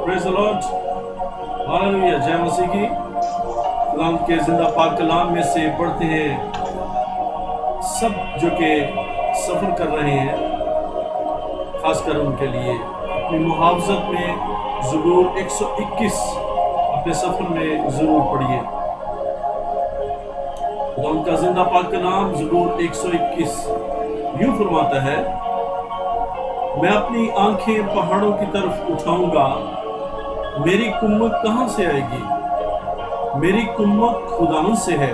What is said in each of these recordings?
Praise the Lord, hallelujah, जय मसीह की। कलाम के जिंदा पाक कलाम में से पढ़ते हैं सब जो कि सफ़र कर रहे हैं, खासकर उनके लिए अपनी मुहाफ़ज़त में ज़बूर 121 अपने सफ़र में ज़रूर पढ़िए। खुदा उनका जिंदा पाक कलाम ज़बूर 121 यूँ फरमाता है, मैं अपनी आंखें पहाड़ों की तरफ उठाऊंगा, मेरी कुम्मत कहाँ से आएगी? मेरी कुम्मत खुदावन से है,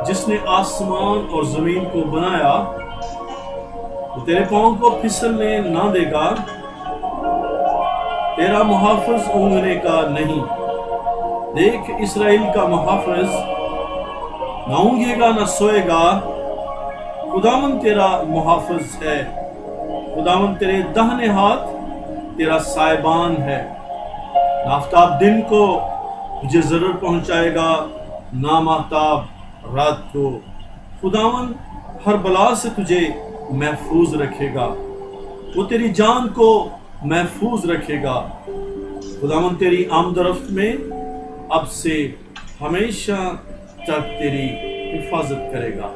जिसने आसमान और जमीन को बनाया। वो तेरे पाँव को फिसलने ना देगा, तेरा मुहाफिज ऊँघने का नहीं। देख, इसराइल का मुहाफिज ना ऊँघेगा ना सोएगा। खुदावन तेरा मुहाफिज है, खुदावन तेरे दाहिने हाथ तेरा साइबान है। ना आफताब दिन को तुझे जरूर पहुंचाएगा, ना महताब रात को। खुदावन हर बला से तुझे महफूज रखेगा, वो तेरी जान को महफूज रखेगा। खुदावन तेरी आमदरफ्त में अब से हमेशा तक तेरी हिफाजत करेगा।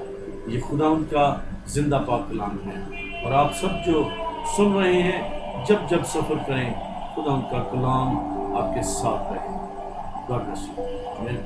ये खुदावन का जिंदा पाक कलाम है। और आप सब जो सुन रहे हैं, जब जब सफ़र करें, खुदा उनका कलाम आपके साथ रहे। God bless you. आमीन।